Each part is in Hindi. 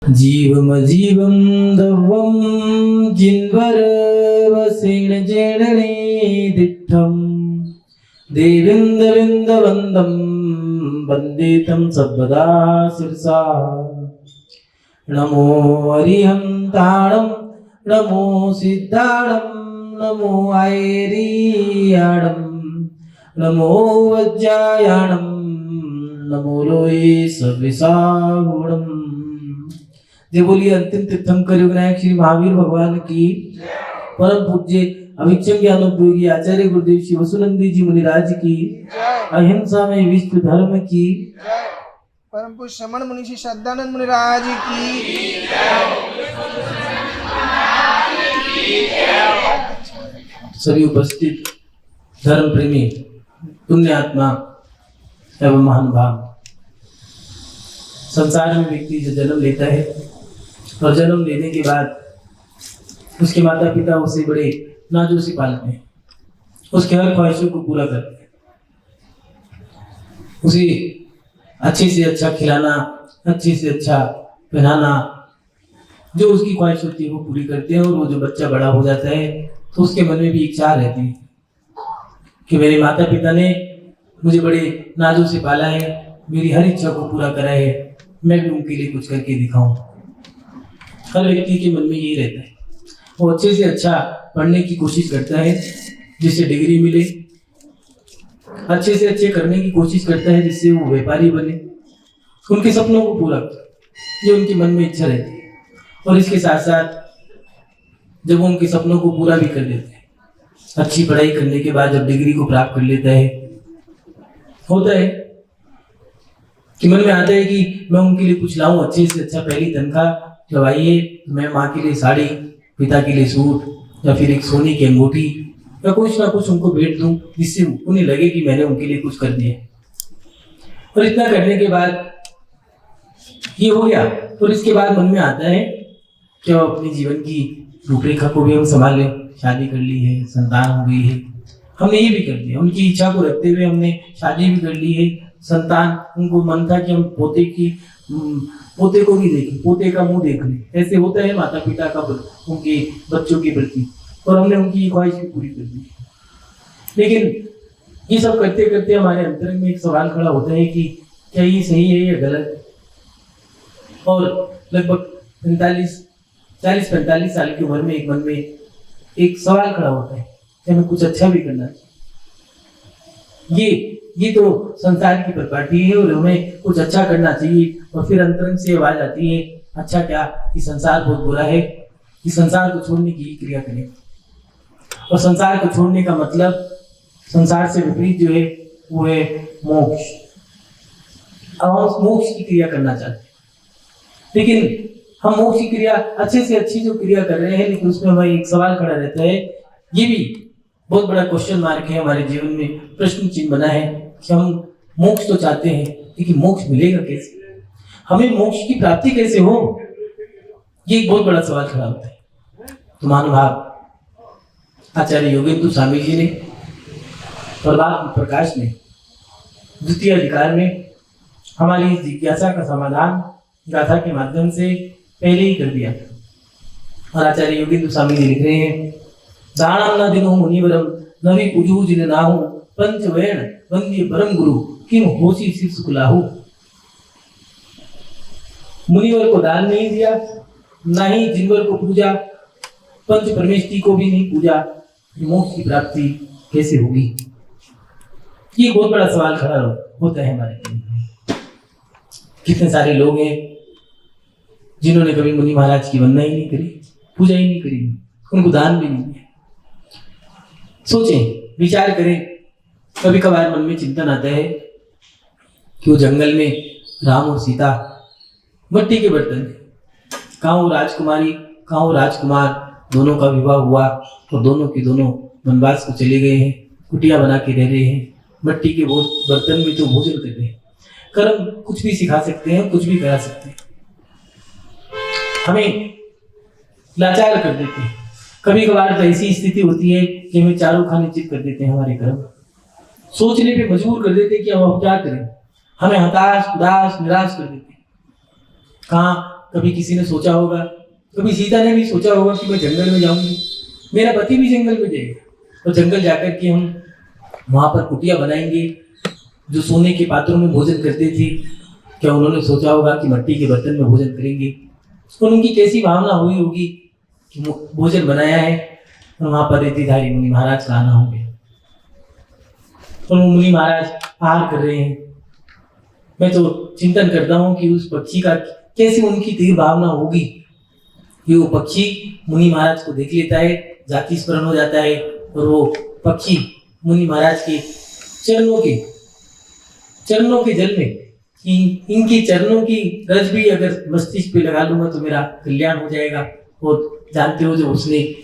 जीवम जीवम दवम जिन्वर वसेण जेणणे दिठम देविंद विंद वंदम वंदे तम सर्वदा शिरसा नमो हरिहंताणं नमो सिद्धाणं नमो ऐरियाणं नमो वज्रायाणं नमो लोये सविसागुणम। जय बोलिए अंतिम तीर्थंकर विनायक श्री महावीर भगवान की। परम पूज्य अभिक्षम ज्ञानोपयोगी आचार्य गुरुदेव श्री वसुनंदी जी मुनिराज की। अहिंसा में विश्व धर्म की। परम पूज्य श्रमण मुनि श्री श्रद्धानंद मुनिराज की। सभी उपस्थित धर्म प्रेमी पुण्य आत्मा एवं महान भाव। संसार में व्यक्ति जो जन्म लेता है और जन्म लेने के बाद उसके माता पिता उसे बड़े नाजों से पालते हैं, उसके हर ख्वाहिशों को पूरा करते हैं, उसे अच्छे से अच्छा खिलाना, अच्छे से अच्छा पहनाना, जो उसकी ख्वाहिश होती है वो पूरी करते हैं। और वो जो बच्चा बड़ा हो जाता है तो उसके मन में भी इच्छा रहती है कि मेरे माता पिता ने मुझे बड़े नाजों से पाला है, मेरी हर इच्छा को पूरा करा है, मैं भी उनके लिए कुछ करके दिखाऊं। हर व्यक्ति के मन में यही रहता है। वो अच्छे से अच्छा पढ़ने की कोशिश करता है जिससे डिग्री मिले, अच्छे से अच्छे करने की कोशिश करता है जिससे वो व्यापारी बने, उनके सपनों को पूरा करे, ये उनके मन में इच्छा रहती है। और इसके साथ साथ जब वो उनके सपनों को पूरा भी कर देते हैं, अच्छी पढ़ाई करने के बाद जब डिग्री को प्राप्त कर लेता है, होता है कि मन में आता है कि मैं उनके लिए कुछ लाऊं अच्छे से अच्छा, पहली तनख्वाह जब आइए तो मैं माँ के लिए साड़ी, पिता के लिए सूट या फिर एक सोने की अंगूठी या कुछ ना कुछ उनको भेंट दूं जिससे उन्हें लगे कि मैंने उनके लिए कुछ कर दिया। और इतना करने के बाद ये हो गया, और इसके बाद मन में आता है कि अपने जीवन की रूपरेखा को भी हम संभाल लें। शादी कर ली है, संतान हो गई है, हमने ये भी कर दिया, उनकी इच्छा को रखते हुए हमने शादी भी कर ली है, संतान, उनको मन था कि हम पोते को भी देखें, पोते का मुंह देख लें। ऐसे होता है माता पिता का उनके बच्चों के प्रति, और हमने उनकी ख्वाहिश भी पूरी कर दी। लेकिन ये सब करते करते हमारे अंतरंग में एक सवाल खड़ा होता है कि क्या ये सही है या गलत। और लगभग 40-45 साल की उम्र में एक मन में एक सवाल खड़ा होता है कि हमें कुछ अच्छा भी करना चाहिए। ये तो संसार की प्रॉपर्टी है और हमें कुछ अच्छा करना चाहिए। और फिर अंतरंग से आवाज आती है, अच्छा क्या, कि संसार बहुत बुरा है, कि संसार को छोड़ने की क्रिया करें। और संसार को छोड़ने का मतलब संसार से विपरीत जो है वो है मोक्ष। अब हम मोक्ष की क्रिया करना चाहते हैं, लेकिन हम मोक्ष की क्रिया अच्छे से अच्छी जो क्रिया कर रहे हैं, लेकिन उसमें हमारा एक सवाल खड़ा रहता है। ये भी बहुत बड़ा क्वेश्चन मार्क है हमारे जीवन में, प्रश्न चिन्ह बना है कि हम मोक्ष तो चाहते हैं, लेकिन मोक्ष मिलेगा कैसे, हमें मोक्ष की प्राप्ति कैसे हो, ये एक बहुत बड़ा सवाल खड़ा होता है। तो महानुभाव आचार्य योगेंद्र स्वामी जी ने प्रभात प्रकाश ने द्वितीय अधिकार में हमारी इस जिज्ञासा का समाधान गाथा के माध्यम से पहले ही कर दिया। और आचार्य योगेंद्र स्वामी जी लिख रहे हैं, दानम न दिनो मुनिवरम नवि पूजू जिन नाहु पंच वैण वंद्य परम गुरु किम होशी शिव सुकुलाहु। मुनिवर को दान नहीं दिया, ना ही जिनवर को पूजा, पंच परमेष्टि को भी नहीं पूजा, मोक्ष की प्राप्ति कैसे होगी। ये बहुत बड़ा सवाल खड़ा होता है हमारे लिए। कितने सारे लोग हैं जिन्होंने कभी मुनि महाराज की वंदना ही नहीं करी, पूजा ही नहीं करी, उनको दान भी नहीं दिया। सोचें, विचार करें, कभी कभार मन में चिंतन आता है कि वो जंगल में राम और सीता मिट्टी के बर्तन, कहाँ वो राजकुमारी कहाँ वो राजकुमार, दोनों का विवाह हुआ और दोनों के दोनों वनवास को चले गए हैं, कुटिया बना के रह रहे हैं, मिट्टी के बर्तन में तो भोजन कर रहे हैं। कर्म कुछ भी सिखा सकते हैं, कुछ भी करा सकते हैं, हमें लाचार कर देते हैं। कभी कभार तो ऐसी स्थिति होती है कि हमें चारों खाने चित कर देते हैं, हमारे कर्म सोचने पे मजबूर कर देते हैं कि अब क्या करें, हमें हताश, उदास, निराश कर देते हैं। कहाँ कभी किसी ने सोचा होगा, कभी सीता ने भी सोचा होगा कि मैं जंगल में जाऊंगी, मेरा पति भी जंगल में जाएगा, और जंगल जाकर के हम वहां पर कुटिया बनाएंगे जो सोने के पात्रों में भोजन करते थे। क्या उन्होंने सोचा होगा कि मिट्टी के बर्तन में भोजन करेंगे? और उनकी कैसी भावना हुई होगी कि भोजन बनाया है और वहां पर रिद्धिधारी मुनि महाराज का आना हो गया, और वो मुनि महाराज आहार कर रहे हैं। मैं तो चिंतन करता हूँ कि उस पक्षी का कैसी उनकी तीव्र भावना होगी कि वो पक्षी मुनि महाराज को देख लेता है, जाति स्मरण हो जाता है, और वो पक्षी मुनि महाराज के चरणों के जल में इनके चरणों की रज भी अगर मस्तिष्क पे लगा लूंगा तो मेरा कल्याण हो जाएगा। और जानते हो जो उसने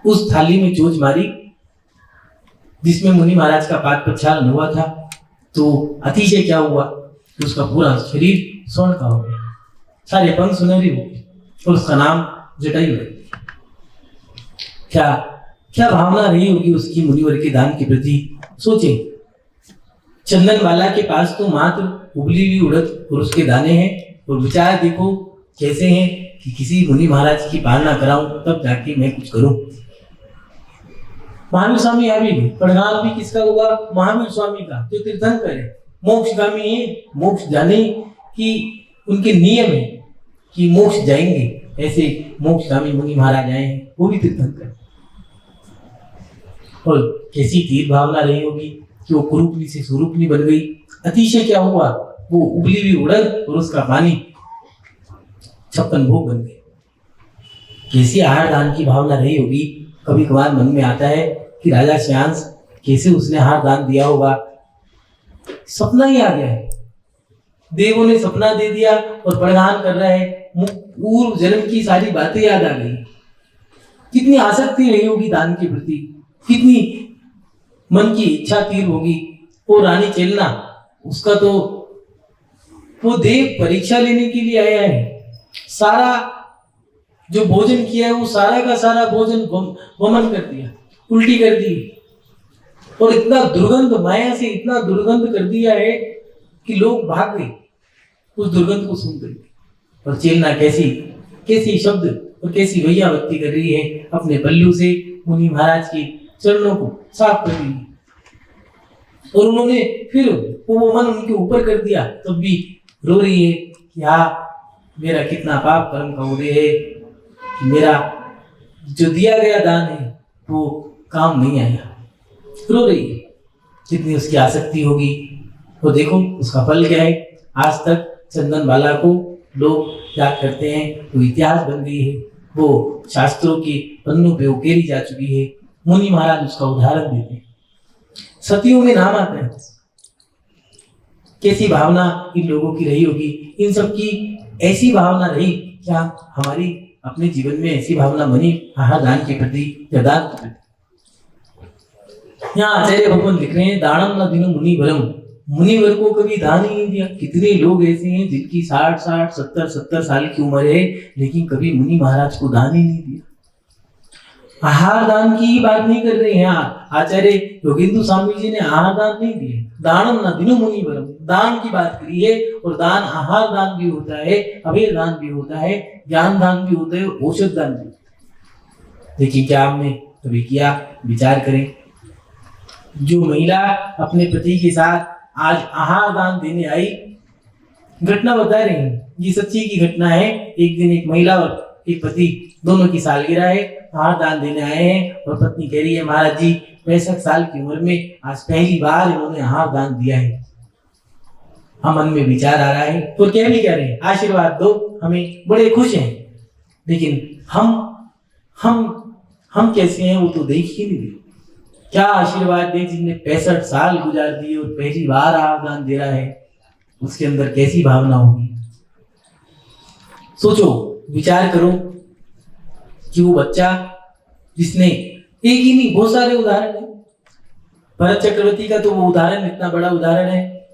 उस थाली में चोंच मारी जिसमें मुनि महाराज का पाद प्रक्षालन हुआ था, तो अतिशय क्या हुआ कि उसका पूरा शरीर स्वर्ण का हो गया, सारे पंख सुनहरे हो गए, और उसका नाम जटायु है। क्या क्या भावना रही होगी उसकी मुनिवर के दान के प्रति। सोचे, चंदन वाला के पास तो मात्र उबली हुई उड़द और उसके दाने हैं, और विचार देखो कैसे हैं कि किसी मुनि महाराज की पालना कराऊं तब जाके मैं कुछ करूं। महावीर स्वामी आ भी गए, प्रधान भी किसका होगा? महावीर स्वामी का, जो तीर्थंकर है, मोक्षगामी है। मोक्ष जाने की उनके नियम है कि मोक्ष जाएंगे, ऐसे मोक्षगामी मुनि महाराज आए हैं, वो भी तीर्थंकर। और कैसी तीव्र भावना रही होगी कि वो कुरूपनी से स्वरूपनी बन गई। अतिशय क्या हुआ, वो उबली हुई उड़द और उसका पानी 56 भोग बन गए। कैसी आहार दान की भावना रही होगी। कभी कभार मन में आता है कि राजा श्यांश कैसे उसने आहार दान दिया होगा। सपना ही आ गया है, देवों ने सपना दे दिया और प्रदान कर रहा है, पूर्व जन्म की सारी बातें याद आ गई। कितनी आसक्ति रही होगी दान के प्रति, कितनी मन की इच्छा तीर होगी। वो रानी चेलना, उसका तो वो देव परीक्षा लेने के लिए आया है, सारा जो भोजन किया है वो सारा का सारा भोजन वमन कर दिया, उल्टी कर दी, और इतना दुर्गंध, माया से इतना दुर्गंध कर दिया है कि लोग भाग गए उस दुर्गंध को सुनकर। और चेलना कैसी शब्द और कैसी वैयावत्ती कर रही है, अपने बल्लू से मुनि महाराज के चरणों को साफ कर रही है। और उन्होंने फिर वो मन उनके ऊपर कर दिया, तब भी रो रही है कि हाँ मेरा कितना पाप कर्म का उदय है कि मेरा जो दिया गया दान है वो काम नहीं आया। रो रही है, जितनी उसकी आसक्ति होगी। वो देखो उसका फल क्या है। आज तक चंदन वाला को लोग याद करते हैं, वो इतिहास बन गई है, वो शास्त्रों के पन्नों पे उकेरी जा चुकी है। मुनि महाराज उसका उदाहरण देते हैं, सतियों में नाम आता है। कैसी भावना इन लोगों की रही होगी। इन सब की ऐसी भावना रही, क्या हमारी अपने जीवन में ऐसी भावना बनी आहार दान के प्रति या दान के प्रति? यहाँ आचार्य भगवान लिख रहे हैं, दानम न दिनो मुनिवरम, मुनिवर को कभी दान ही नहीं दिया। कितने लोग ऐसे हैं जिनकी 60-60, 70-70 साल की उम्र है, लेकिन कभी मुनि महाराज को दान ही नहीं दिया। आहार दान की ही बात नहीं कर रहे हैं आचार्य योगेंद्र स्वामी जी ने, आहार दान नहीं दिए। दानम न दिनो मुनिवरम, दान की बात करी है। और दान आहार दान भी होता है, अभय दान भी होता है, ज्ञान दान भी होता है, औषध दान भी होता है। लेकिन क्या हमने कभी किया? विचार करें। जो महिला अपने पति के साथ आज आहार दान देने आई, घटना बता रही हैं, ये सच्ची की घटना है। एक दिन एक महिला और एक पति दोनों की सालगिरह है, आहार दान देने आए हैं, और पत्नी कह रही है महाराज जी 65 साल की उम्र में आज पहली बार इन्होंने आहार दान दिया है। हम मन में विचार आ रहा है, तो क्या नहीं कह रहे हैं, आशीर्वाद दो, हमें बड़े खुश हैं। लेकिन हम कैसे हैं वो तो देख ही नहीं रहे। क्या आशीर्वाद दे जिनने 65 साल गुजार दिए और पहली बार आहार दान दे रहा है, उसके अंदर कैसी भावना होगी। सोचो, विचार करो कि वो बच्चा जिसने, एक ही नहीं बहुत सारे उदाहरण है। भरत चक्रवर्ती का तो वो उदाहरण इतना बड़ा उदाहरण है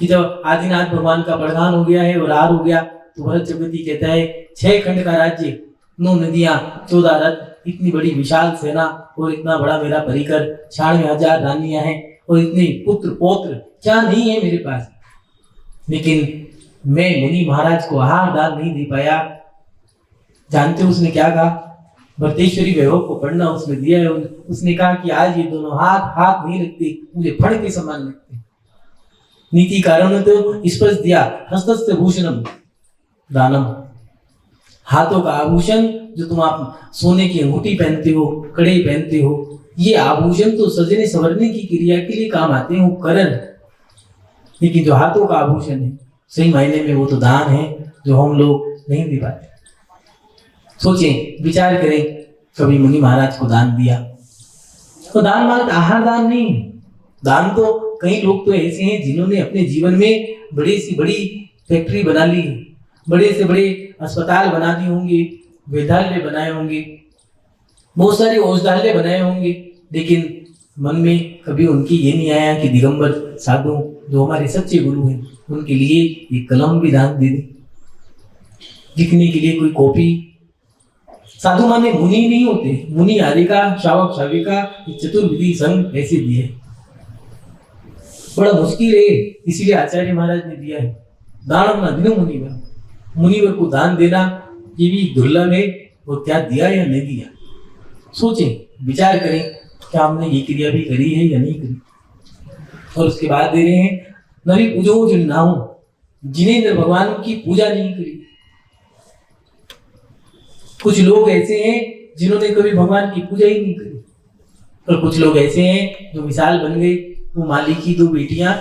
कि जब आदिनाथ भगवान का प्रधान हो गया है और हार हो गया, तो भरत चक्रवर्ती कहता है 6 खंड का राज्य, 9 नदियां, 14 रथ, इतनी बड़ी विशाल सेना और इतना बड़ा मेरा परिकर, 96,000 रानियां हैं और इतने पुत्र पौत्र क्या नहीं है मेरे पास। लेकिन मैं मुनि महाराज को आहार दान नहीं दे पाया। जानते हो उसने क्या कहा? भरतेश्वरी वैभव को पढ़ना उसने दिया है। उसने कहा कि आज ये दोनों हाथ हाथ नहीं लगते, मुझे फड़ के समान लगते। नीति कारण तो स्पर्श दिया, हस्तस्थ भूषणम दानम, हाथों का आभूषण जो तुम आप सोने की अंगूठी पहनते हो, कड़े पहनते हो, ये आभूषण तो सजने संवरने की क्रिया के लिए काम आते हैं, उपकरण। लेकिन जो हाथों का आभूषण है सही मायने में वो तो दान है जो हम लोग नहीं दे पाते। सोचें, विचार करें, कभी मुनि महाराज को दान दिया तो दान मात्र आहार दान नहीं। दान तो कई लोग तो ऐसे हैं जिन्होंने अपने जीवन में बड़ी सी बड़ी फैक्ट्री बना ली, बड़े से बड़े अस्पताल बना दिए होंगे, वेदालय बनाए होंगे, बहुत सारे औषधालय बनाए होंगे, लेकिन मन में कभी उनकी ये नहीं आया कि दिगंबर साधु जो हमारे सच्चे गुरु हैं उनके लिए एक कलम भी दान दे दे, लिखने के लिए कोई कॉपी। साधु माने मुनि नहीं होते, मुनि आदि का शावक शाविका चतुर्विधि संघ ऐसे दिए, बड़ा मुश्किल है, इसीलिए आचार्य महाराज ने दिया है दानम न दिनो मुनिवर। मुनिवर को दान देना ये भी दुर्लभ है, और क्या दिया या नहीं दिया। सोचें, विचार करें, क्या हमने ये क्रिया भी करी है या नहीं करी। और उसके बाद दे रहे हैं नवी पूजो जिन नाऊ, जिन्हें भगवान की पूजा नहीं करी। कुछ लोग ऐसे हैं जिन्होंने कभी भगवान की पूजा ही नहीं करी, और कुछ लोग ऐसे हैं जो मिसाल बन गए। वो माली की दो बेटियां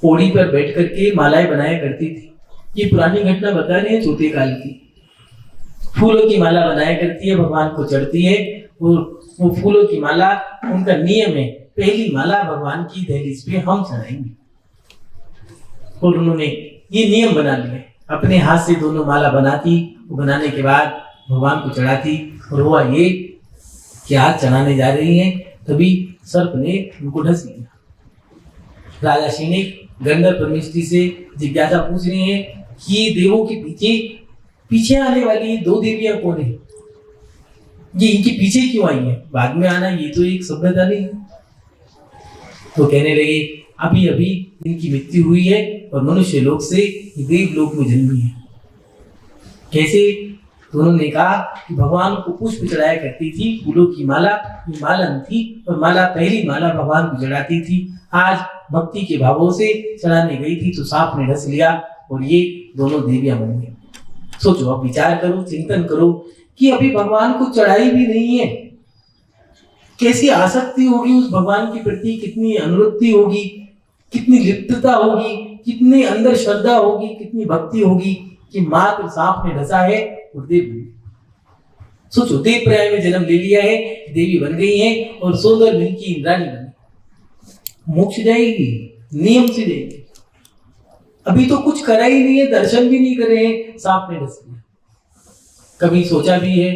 पौड़ी पर बैठ करके मालाएं बनाया करती थी। ये पुरानी घटना बता रहे हैं चौथे काल की। फूलों की माला बनाया करती है, भगवान को चढ़ती है, और वो फूलों की माला उनका नियम है, पहली माला भगवान की दहलीज पे हम चढ़ाएंगे। और उन्होंने ये नियम बना लिया, अपने हाथ से दोनों माला बनाती, वो बनाने के बाद भगवान को चढ़ाती। और हुआ ये कि हाथ चढ़ाने जा रही हैं, तभी सर्प ने उनको ढस लिया। राजा सैनिक गंधर्व परमेष्ठी से जिज्ञासा पूछ रहे हैं कि देवों के पीछे आने वाली दो देवियां कौन है, ये इनके पीछे क्यों आई है, बाद में आना ये तो एक सभ्यता नहीं है। तो कहने लगे अभी अभी इनकी मृत्यु हुई है और मनुष्य लोक से देव लोक में जन्मी है। कैसे? तो उन्होंने कहा कि भगवान को पुष्प चढ़ाया करती थी, फूलों की माला, ये मालन थी, और माला पहली माला भगवान को चढ़ाती थी। आज भक्ति के भावों से चढ़ाने गई थी तो सांप ने ढस लिया और ये दोनों देवियां बन गई। सोचो, अब विचार करो, चिंतन करो कि अभी भगवान को चढ़ाई भी नहीं है, कैसी आसक्ति होगी उस भगवान के प्रति, कितनी अनुरक्ति होगी, कितनी लिप्तता होगी, कितने अंदर श्रद्धा होगी, कितनी भक्ति होगी कि मात्र सांप ने ढसा है और देव बन। सोचो, देव पर्याय में जन्म ले लिया है, देवी बन गई है और सोलर मिल की इंद्राणी बन गई। मोक्ष जाएगी, नियम से जाएगी। अभी तो कुछ करा ही नहीं है, दर्शन भी नहीं करे हैं, सांप ने ढस लिया। कभी सोचा भी है,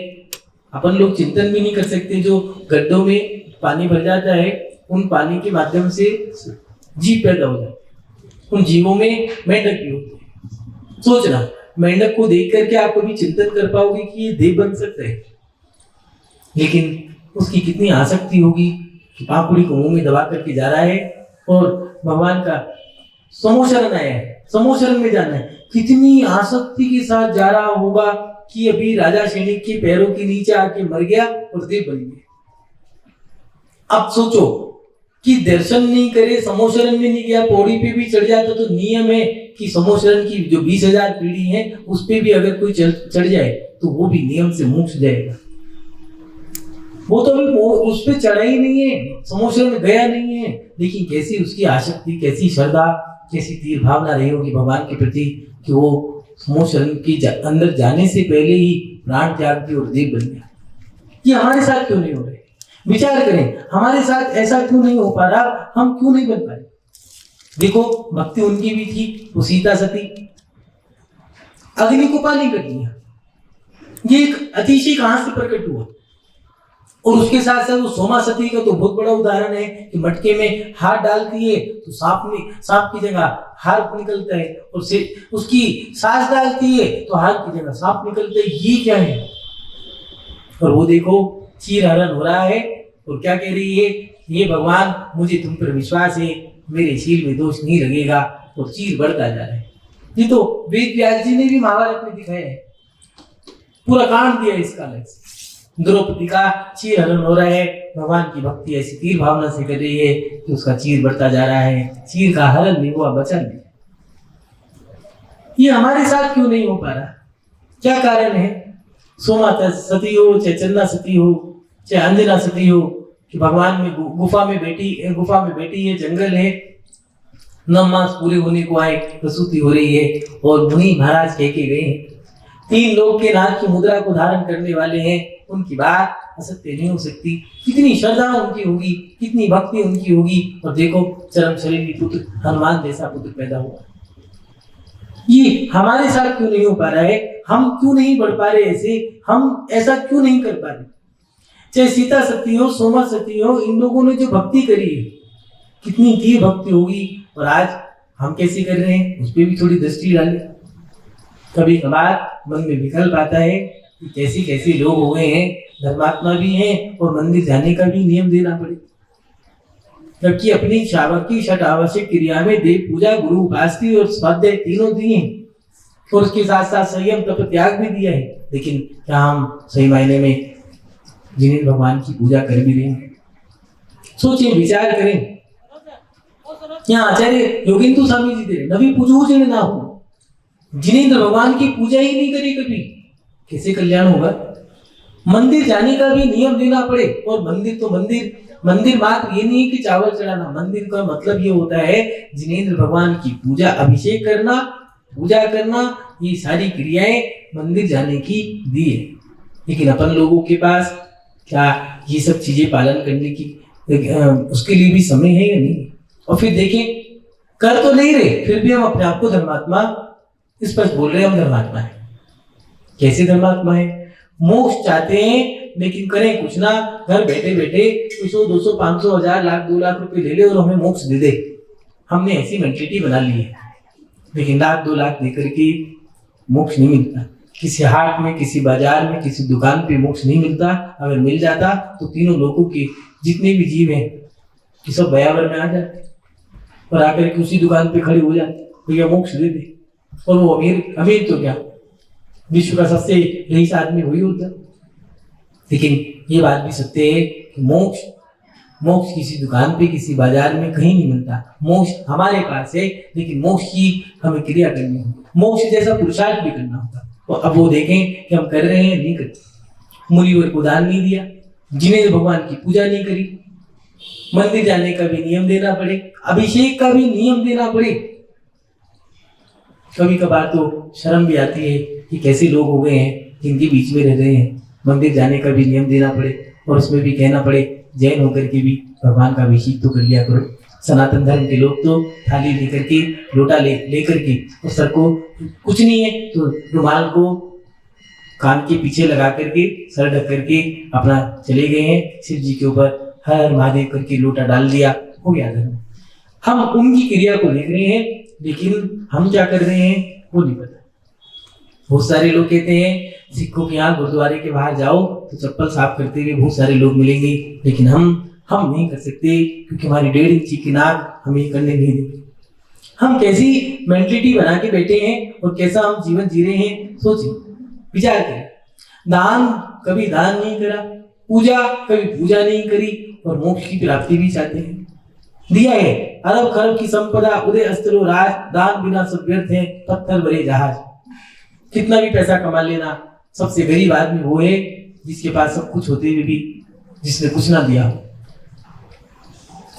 अपन लोग चिंतन भी नहीं कर सकते, जो गड्ढों में पानी भर जाता है उन पानी के माध्यम से जीव पैदा हो जाते हैं, उन जीवों में मेंढक भी होते हैं। सोचना, मेंढक को देख करके आप कभी चिंतन कर पाओगे कि ये देव बन सकता है, लेकिन उसकी कितनी आसक्ति होगी कि पापुड़ी को मुंह में दबा करके जा रहा है और भगवान का समोशरण आया है, समोशरण में जाना है, कितनी आसक्ति के साथ जा रहा होगा कि अभी राजा सैनिक के पैरों के नीचे आके मर गया और देव बन गया। अब सोचो कि दर्शन नहीं करे, समोशरण में नहीं गया, पौड़ी पे भी चढ़ जाता तो नियम है कि समोशरण की जो 20,000 पीढ़ी है उस पे भी अगर कोई चढ़ जाए तो वो भी नियम से मोक्ष जाएगा। वो तो अभी उस पे चढ़ा ही नहीं है, समोशरण में गया नहीं है, लेकिन कैसी उसकी आसक्ति, कैसी श्रद्धा, कैसी तीर भावना रही होगी भगवान के प्रति कि वो समोशरण के अंदर जाने से पहले ही प्राण त्याग दी और देव बन गया। ये हमारे साथ क्यों नहीं हो रहा है? विचार करें, हमारे साथ ऐसा क्यों नहीं हो पा रहा, हम क्यों नहीं बन पाए? देखो, भक्ति उनकी भी थी, वो सीता सती अग्नि को पानी कर दिया, ये एक अतिशय कहां से प्रकट हुआ। और उसके साथ साथ वो सोमा सती का तो बहुत बड़ा उदाहरण है कि मटके में हाथ डालती है तो सांप की जगह हाथ निकलता है, और से उसकी सांस डालती है तो हाथ की जगह सांप निकलता है। ये क्या है? और वो देखो चीर हरण हो रहा है और क्या कह रही है, ये भगवान मुझे तुम पर विश्वास है, मेरे शील में दोष नहीं लगेगा, और चीर बढ़ता जा रहा है। ये तो वेद व्यास जी ने भी महाभारत में दिखाया है, पूरा कांड दिया इसका अलग से। द्रौपदी का चीर हरण हो रहा है, भगवान की भक्ति ऐसी तीर भावना से कर रही है कि उसका चीर बढ़ता जा रहा है, चीर का हरण नहीं हुआ, बचा नहीं। ये हमारे साथ क्यों नहीं हो पा रहा? क्या कारण है? सोमा सती हो, चाहे चंदा सती हो, चाहे अंजना सती हो, कि भगवान में गुफा में बैठी है, जंगल है, 9 मास पूरे होने को आए, प्रसूति हो रही है और मुनि महाराज कह के गए हैं 3 लोग के नाग की मुद्रा को धारण करने वाले हैं, उनकी बात असत्य नहीं हो सकती। कितनी श्रद्धा उनकी होगी, कितनी भक्ति उनकी होगी, और देखो चरम शरीरी पुत्र हनुमान जैसा पुत्र पैदा हुआ। ये हमारे साथ क्यों नहीं हो पा रहा है? हम क्यों नहीं बढ़ पा रहे ऐसे? हम ऐसा क्यों नहीं कर पा रहे? चाहे सीता सती हो, सोमा सती हो, इन लोगों ने जो भक्ति करी है, कितनी तीव्र भक्ति होगी, और आज हम कैसे कर रहे हैं उस पर भी थोड़ी दृष्टि डालें। कभी कभार मन में विकल्प आता है कि कैसे कैसे लोग हो गए हैं, धर्मात्मा भी हैं और मंदिर जाने का भी नियम देना पड़े, जबकि अपनी शावक की षट आवश्यक क्रिया में देव पूजा, गुरु उपासना और स्वाध्याय तीनों दिए हैं, और उसके साथ साथ संयम तप त्याग भी दिया है। लेकिन क्या हम सही मायने में जिन्हें भगवान की पूजा कर भी रहे हैं? सोचें, विचार करें। यहाँ आचार्य योगेंद्र स्वामी जी थे, नवी पूजो जिन्हें ना हो, जिन्हें भगवान की पूजा ही नहीं करी कभी, कैसे कल्याण होगा? मंदिर जाने का भी नियम देना पड़े, और मंदिर तो मंदिर मात्र ये नहीं कि चावल चढ़ाना, मंदिर का मतलब ये होता है जिनेंद्र भगवान की पूजा, अभिषेक करना, पूजा करना, ये सारी क्रियाएं मंदिर जाने की दी है। लेकिन अपन लोगों के पास क्या ये सब चीजें पालन करने की उसके लिए भी समय है या नहीं? और फिर देखें, कर तो नहीं रहे, फिर भी हम अपने आप को धर्मात्मा स्पष्ट बोल रहे हैं, हम धर्मात्मा है। कैसे धर्मात्मा है? मोक्ष चाहते हैं लेकिन करें कुछ ना, घर बैठे बैठे 100, 200, 500, 1000, लाख, 2 लाख रुपए ले ले और हमें मोक्ष दे दे। हमने ऐसी मेंटलिटी बना ली है, लेकिन 1 लाख 2 लाख देकर के मोक्ष नहीं मिलता। किसी हाट में, किसी बाजार में, किसी दुकान पे मोक्ष नहीं मिलता। अगर मिल जाता तो तीनों लोगों के जितने भी जीव हैं कि सब बयावर में आ जाते और आकर के उसी दुकान पे खड़े हो जाते, भैया मोक्ष दे दे। और वो अमीर तो क्या, विश्व का सबसे रईस आदमी वही होता। लेकिन ये बात भी सत्य है कि मोक्ष किसी दुकान पे, किसी बाजार में कहीं नहीं मिलता। मोक्ष हमारे पास है, लेकिन मोक्ष की हमें क्रिया करनी होगी, मोक्ष जैसा पुरुषार्थ भी करना होगा। और अब वो देखें कि हम कर रहे हैं नहीं करते। मुनिवर को दान नहीं दिया, जिन्हें भगवान की पूजा नहीं करी, मंदिर जाने का भी नियम देना पड़े, अभिषेक का भी नियम देना पड़े। कभी कभार तो शर्म भी आती है कि कैसे लोग हो गए हैं जिनके बीच में रह रहे हैं, मंदिर जाने का भी नियम देना पड़े और उसमें भी कहना पड़े जैन होकर के भी भगवान का अभिषेक तो कर लिया करो। सनातन धर्म के लोग तो थाली लेकर के, लोटा लेकर के, और सर को कुछ नहीं है तो रुमाल को कान के पीछे लगा करके, सर ढक करके अपना चले गए हैं, शिव जी के ऊपर हर महादेव करके लोटा डाल दिया, हो गया धर्म। हम उनकी क्रिया को देख रहे हैं, लेकिन हम क्या कर रहे हैं वो नहीं पता। बहुत सारे लोग कहते हैं सिखों के यहाँ गुरुद्वारे के बाहर जाओ तो चप्पल साफ करते हुए बहुत सारे लोग मिलेंगे, लेकिन हम नहीं कर सकते क्योंकि हमारी 1.5 इंची की नाक हमें करने नहीं देती। हम कैसी मेंटलिटी बना के बैठे हैं और कैसा हम जीवन जी रहे हैं, सोचिए, विचार करें। दान कभी दान नहीं करा, पूजा कभी पूजा नहीं करी, और मोक्ष की प्राप्ति भी चाहते हैं। दिया है अरब खरब की संपदा, उदय अस्त्रो राज, दान बिना सब व्यर्थ है, पत्थर भरे जहाज। कितना भी पैसा कमा लेना, सबसे गरीब आदमी वो है जिसके पास सब कुछ होते हुए भी जिसने कुछ ना दिया हो।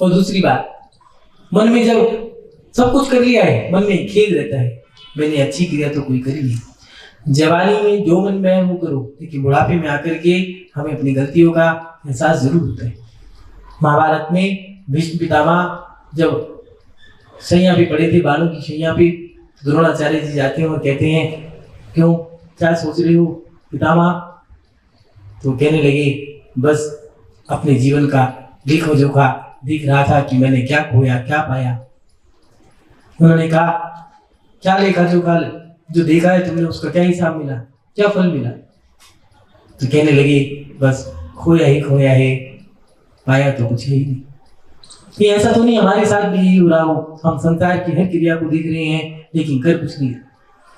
और दूसरी बात, मन में जब सब कुछ कर लिया है, मन में खेद रहता है, मैंने अच्छी क्रिया तो कोई करी नहीं। जवानी में जो मन में है वो करो, लेकिन बुढ़ापे में आकर के हमें अपनी गलतियों का एहसास जरूर होता है। महाभारत में भीष्म पितामह जब शैया पे पड़े थे, बालों की शैया पे, द्रोणाचार्य जी जाते हैं और कहते हैं क्यों, क्या सोच रहे हो पितामह? तो कहने लगे बस अपने जीवन का लेखा जोखा दिख रहा था कि मैंने क्या खोया क्या पाया। उन्होंने कहा क्या लेखा जोखा, जो देखा है तुमने उसका क्या हिसाब मिला, क्या फल मिला? तो कहने लगे बस खोया ही खोया है, पाया तो कुछ ही नहीं। कि ऐसा तो नहीं हमारे साथ भी यही हो रहा हो, हम संसार की हर क्रिया को देख रहे हैं लेकिन कर कुछ नहीं।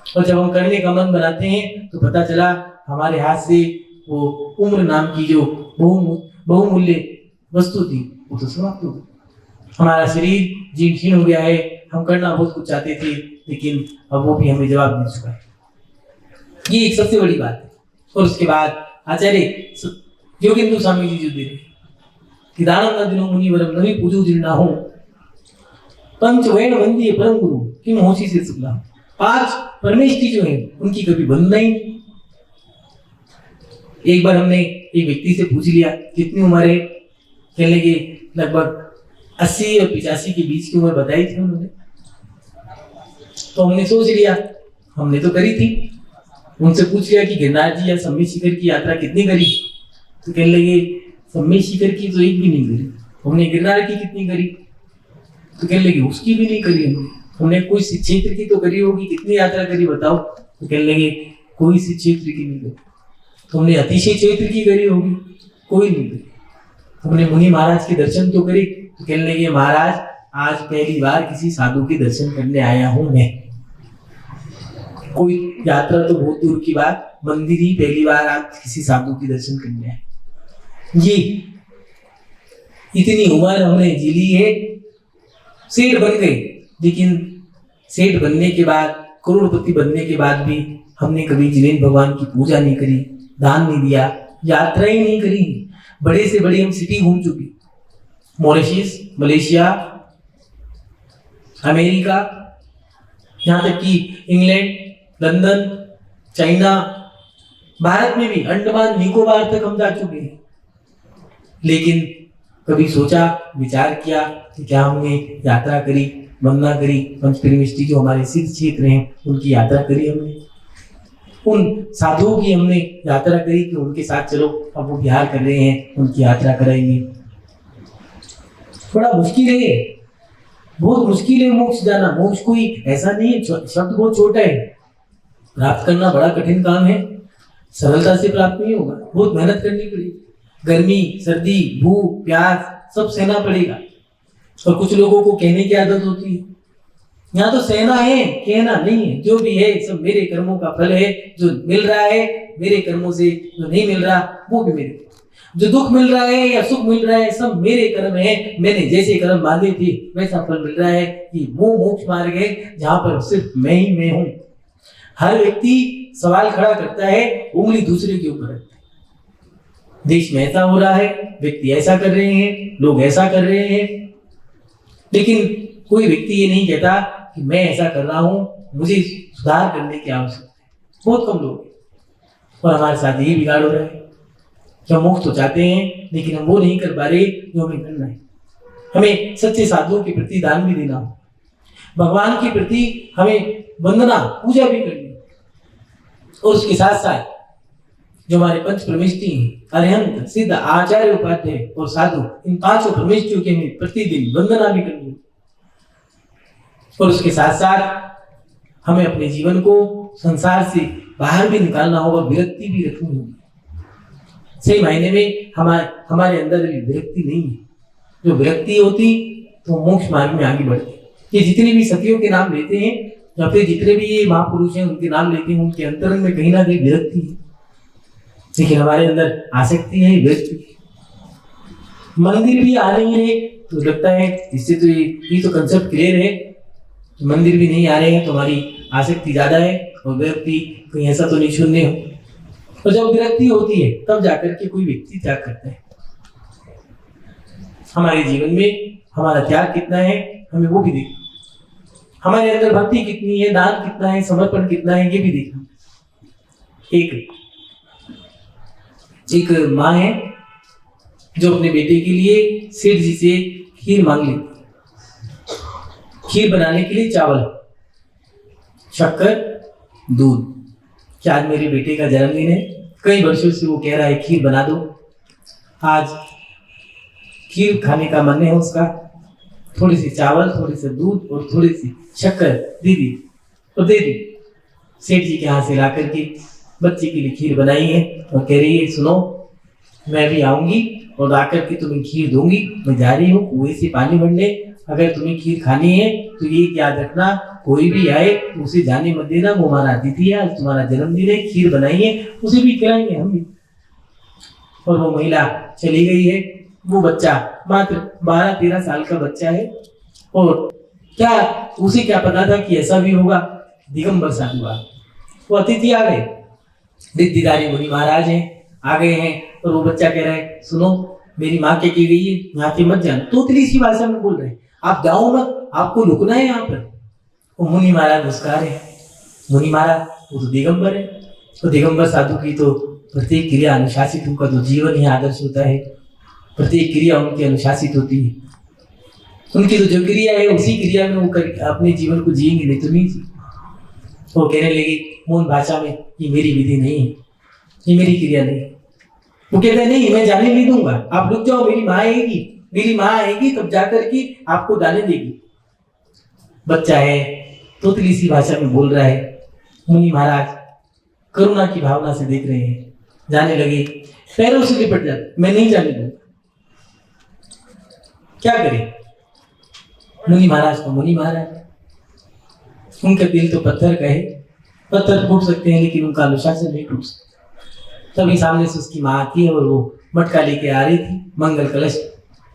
और जब हम करने का मन बनाते हैं तो पता चला हमारे हाथ से वो उम्र नाम की जो बहुमूल्य वस्तु थी वो तो समाप्त हो गई। हमारा शरीर जीर्ण शीर्ण हो गया है। हम करना बहुत कुछ चाहते थे लेकिन अब वो भी हमें जवाब दे चुका है। ये एक सबसे बड़ी बात है। और उसके बाद आचार्य योगेंद्र स्वामी जी जो दे रहे कि दानम न दिनो मुनि वरम नवी पूजो जीर्णा हो पंच वैण वंदी परम गुरु किम होशी से शुक्ला। 5 परमेष्ठी जो है उनकी कभी वंदना ही नहीं। एक बार हमने एक व्यक्ति से पूछ लिया कितनी उम्र है, कहने लगे लगभग 80 और 85 के बीच की उम्र बताई थी उन्होंने। तो हमने सोच लिया, हमने तो करी थी। उनसे पूछ लिया कि गिरनार जी या सम्मेद शिखर की यात्रा कितनी करी, तो कहने लगे सम्मेद शिखर की तो एक भी नहीं करी। हमने गिरनार की कितनी करी, तो कहने लगे उसकी भी नहीं करी हमने कोई क्षेत्र की तो करी होगी, कितनी यात्रा करी बताओ, तो कहने लगे कोई सी क्षेत्र की नहीं करी। तो हमने अतिशय क्षेत्र की करी होगी, कोई नहीं करी। हमने मुनि महाराज के दर्शन तो करे, तो कहने लगे महाराज आज पहली बार किसी साधु के दर्शन करने आया हूं मैं। कोई यात्रा तो बहुत दूर की बात, मंदिर ही पहली बार आज किसी साधु के दर्शन करने आए। ये इतनी उम्र हमने जी ली है, सेठ बन गए, लेकिन सेठ बनने के बाद, करोड़पति बनने के बाद भी हमने कभी जिनेंद्र भगवान की पूजा नहीं करी, दान नहीं दिया, यात्रा ही नहीं करी। बड़े से बड़ी हम सिटी घूम चुके, मॉरिशस, मलेशिया, अमेरिका, यहाँ तक कि इंग्लैंड, लंदन, चाइना, भारत में भी अंडमान निकोबार तक हम जा चुके हैं। लेकिन कभी सोचा, विचार किया कि क्या हमने यात्रा करी, वंदना करी, पंच परमेष्ठी जो हमारे सिद्ध क्षेत्र हैं उनकी यात्रा करी हमने, उन साधुओं की हमने यात्रा करी कि उनके साथ चलो अब वो बिहार कर रहे हैं उनकी यात्रा कराएंगे। बड़ा मुश्किल है, बहुत मुश्किल है मोक्ष जाना। मोक्ष कोई ऐसा नहीं है, शब्द बहुत छोटा है, प्राप्त करना बड़ा कठिन काम है, सरलता से प्राप्त नहीं होगा, बहुत मेहनत करनी पड़ेगी। गर्मी, सर्दी, भूख, प्यास सब सहना पड़ेगा। और कुछ लोगों को कहने की आदत होती है, यहाँ तो सहना है, कहना नहीं है। जो भी है सब मेरे कर्मों का फल है, जो मिल रहा है मेरे कर्मों से, जो नहीं मिल रहा वो भी मेरे, जो दुख मिल रहा है या सुख मिल रहा है सब मेरे कर्म है। मैंने जैसे कर्म बांधे थे वैसा फल मिल रहा है। कि वो मोक्ष मार्ग है जहाँ पर सिर्फ मैं ही मैं हूँ। हर व्यक्ति सवाल खड़ा करता है, उंगली दूसरे के ऊपर रखता है। देश में ऐसा हो रहा है, व्यक्ति ऐसा कर रहे हैं, लोग ऐसा कर रहे हैं, लेकिन कोई व्यक्ति ये नहीं कहता कि मैं ऐसा कर रहा हूं, मुझे सुधार करने की आवश्यकता है। बहुत कम लोग हैं। और हमारे साथ यही बिगाड़ हो रहा है कि हम मोक्ष तो चाहते हैं लेकिन हम वो नहीं कर पा रहे जो हमें करना है। हमें सच्चे साधुओं के प्रति दान भी देना हो, भगवान के प्रति हमें वंदना पूजा भी करनी, और उसके साथ साथ जो हमारे पंच परमेष्ठी हैं, अरिहंत, सिद्ध, आचार्य, उपाध्याय और साधु, इन 5 परमेष्ठियों की हमें प्रतिदिन वंदना भी करनी है। और उसके साथ साथ हमें अपने जीवन को संसार से बाहर भी निकालना होगा, विरक्ति भी रखनी होगी। सही मायने में हमारे अंदर अभी विरक्ति नहीं है। जो विरक्ति होती तो मोक्ष मार्ग में आगे बढ़ते। ये जितने भी सतियों के नाम लेते हैं या फिर जितने भी ये महापुरुष हैं उनके नाम लेते हैं, उनके अंतरंग में कहीं ना कहीं विरक्ति है, लेकिन हमारे अंदर आसक्ति है, विरक्ति है। मंदिर भी आ रही है तो लगता है इससे तो ये तो कंसेप्ट क्लियर है, मंदिर भी नहीं आ रहे हैं तो हमारी आसक्ति ज्यादा है और विरक्ति कहीं ऐसा तो नहीं शून्य हो। और जब विरक्ति होती है तब जाकर के कोई व्यक्ति त्याग करता है। हमारे जीवन में हमारा त्याग कितना है हमें वो भी देखना, हमारे अंदर भक्ति कितनी है, दान कितना है, समर्पण कितना है, ये भी देखना। एक माँ है जो अपने बेटे के लिए सेठ जी से खीर मांग लेती। खीर बनाने के लिए चावल, शक्कर, दूध। क्या आज मेरे बेटे का जन्मदिन है, कई वर्षों से वो कह रहा है खीर बना दो। आज खीर खाने का मन है उसका, थोड़ी सी चावल, थोड़ी सी दूध और थोड़ी सी शक्कर दे दी और दे दी। सेठ जी के हाथ से लाकर के बच्चे के लिए खीर बनाई है और कह रही है सुनो मैं भी आऊंगी और आकर के तुम्हें खीर दूंगी। मैं जा रही हूँ कुएं से पानी भरने। अगर तुम्हें खीर खानी है तो ये याद रखना, कोई भी आए तो उसे जाने मत देना, वो हमारा अतिथि है, आज तुम्हारा जन्मदिन है, खीर बनाई है, उसे भी खिलाएंगे हम भी। और वो महिला चली गई है। वो बच्चा मात्र 12-13 साल का बच्चा है, और क्या उसे क्या पता था कि ऐसा भी होगा। दिगंबर साधु आ, वो अतिथि आ गए, रिद्धिधारी मुनि महाराज हैं, आ गए हैं। और वो बच्चा कह रहा है, सुनो मेरी माँ क्या की गई है, यहाँ से मत जाना। तोतली सी भाषा में बोल रहे हैं, आप जाओ मत, आपको रुकना है यहाँ पर। वो मुनि महाराज मुस्कुरा रहे हैं। मुनि महाराज वो तो दिगंबर है, तो दिगंबर साधु की तो प्रत्येक क्रिया अनुशासित, उनका तो जीवन ही आदर्श होता है, प्रत्येक क्रिया उनकी अनुशासित होती है। उनकी तो जो क्रिया है उसी क्रिया में वो अपने जीवन को जिएंगे, नहीं तो नहीं जी। वो कहने लगे मौन भाषा में, ये मेरी विधि नहीं है, ये मेरी क्रिया नहीं। वो कहते हैं नहीं, मैं जाने नहीं दूंगा, आप रुक जाओ, मेरी माँ आएगी, मेरी माँ आएगी तब जाकर के आपको जाने देगी। बच्चा है, तोतली सी भाषा में बोल रहा है। मुनि महाराज करुणा की भावना से देख रहे हैं, जाने लगे, पैरों से लिपट जाते, मैं नहीं जाने दूंगा। क्या करें मुनि महाराज को, मुनि महाराज उनका दिल तो पत्थर का है, पत्थर फूट सकते हैं लेकिन उनका अनुशासन नहीं टूट सकता। तभी सामने से उसकी माँ आती है और वो मटका लेके आ रही थी, मंगल कलश,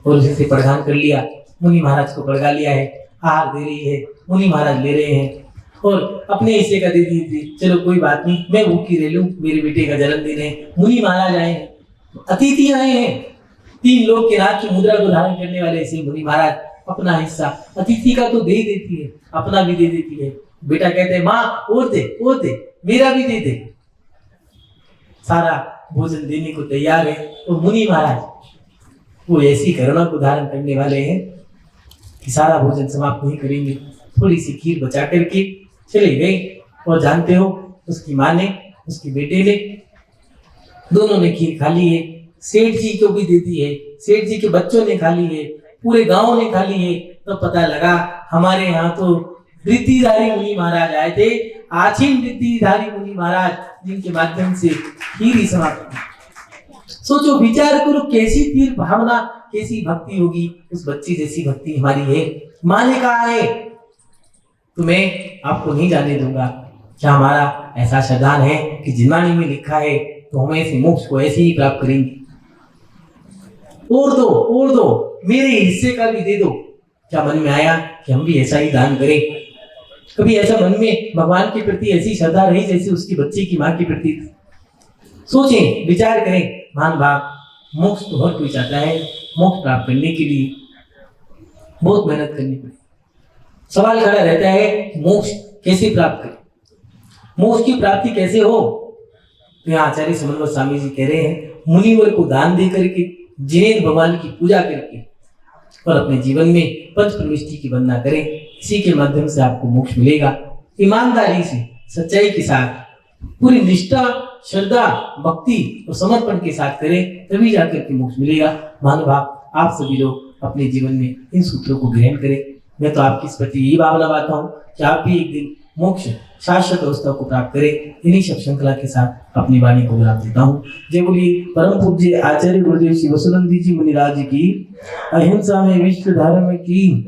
और उसी से प्रदान कर लिया। मुनि महाराज को पड़गा लिया है, आहार दे रही है, मुनि महाराज ले रहे हैं और अपने हिस्से का दे दी। चलो कोई बात नहीं, मैं भूखी रह लूं, मेरे बेटे का जन्मदिन है। मुनि महाराज आए हैं, अतिथि आए हैं, 3 लोग के राज की मुद्रा को धारण करने वाले ऐसे मुनि महाराज अपना हिस्सा अतिथि का तो दे ही देती है, अपना भी दे देती है। बेटा कहते हैं माँ और दे, मेरा भी दे दे। सारा भोजन देने को तैयार है। और मुनि महाराज वो ऐसी करुणा को धारण करने वाले हैं कि सारा भोजन समाप्त नहीं करेंगे, थोड़ी सी खीर बचा करके चले गए। और जानते हो उसकी माँ ने, उसके बेटे ने, दोनों ने खीर खा ली है, सेठ जी को भी दे दी है, सेठ जी के बच्चों ने खा ली है, पूरे गांव ने खा ली है। तो पता लगा हमारे यहाँ तो रिद्धिधारी मुनि महाराज आए थे, आचीन रिद्धिधारी मुनि महाराज, जिनके माध्यम से खीर ही समाप्त। सोचो, विचार करो, कैसी तीव्र भावना, कैसी भक्ति होगी। उस बच्ची जैसी भक्ति हमारी है। माँ ने कहा है तुम्हें आपको नहीं जाने दूंगा। क्या हमारा ऐसा श्रद्धान है कि जिनवाणी में लिखा है तो हमें ऐसे मोक्ष को ऐसे ही प्राप्त करेंगे। और दो, मेरे हिस्से का भी दे दो। क्या मन में आया कि हम भी ऐसा ही दान करें? कभी ऐसा मन में भगवान के प्रति ऐसी श्रद्धा रही जैसे उसकी बच्चे की माँ के प्रति? सोचें, विचार करें। मान भाव मोक्ष तो हर कोई चाहता है, मोक्ष प्राप्त करने के लिए बहुत मेहनत करनी पड़े। सवाल खड़ा रहता है मोक्ष कैसे प्राप्त करें, मोक्ष की प्राप्ति कैसे हो? तो यहाँ आचार्य समन्वय स्वामी जी कह रहे हैं, मुनिवर को दान दे करके, जिनेन्द्र भगवान की पूजा करके और अपने जीवन में पंच प्रविष्टि की वंदना करें। इसी के माध्यम से आपको मोक्ष मिलेगा। ईमानदारी से, सच्चाई के साथ, पूरी निष्ठा, श्रद्धा, भक्ति और समर्पण के साथ करें, तभी जाकर के मोक्ष मिलेगा। महानुभाव, आप सभी लोग अपने जीवन में इन सूत्रों को ग्रहण करें। मैं तो आपकी इस प्रति यही भावना बांधता हूँ कि आप भी एक दिन मोक्ष शाश्वत अवस्था को प्राप्त करें। इन्हीं सब श्रृंखला के साथ अपनी वाणी को विराम देता हूँ। जय बोलिए परम पूज्य आचार्य गुरुदेव श्री वसुनंदी जी मुनिराज की, अहिंसा में विश्व धर्म की।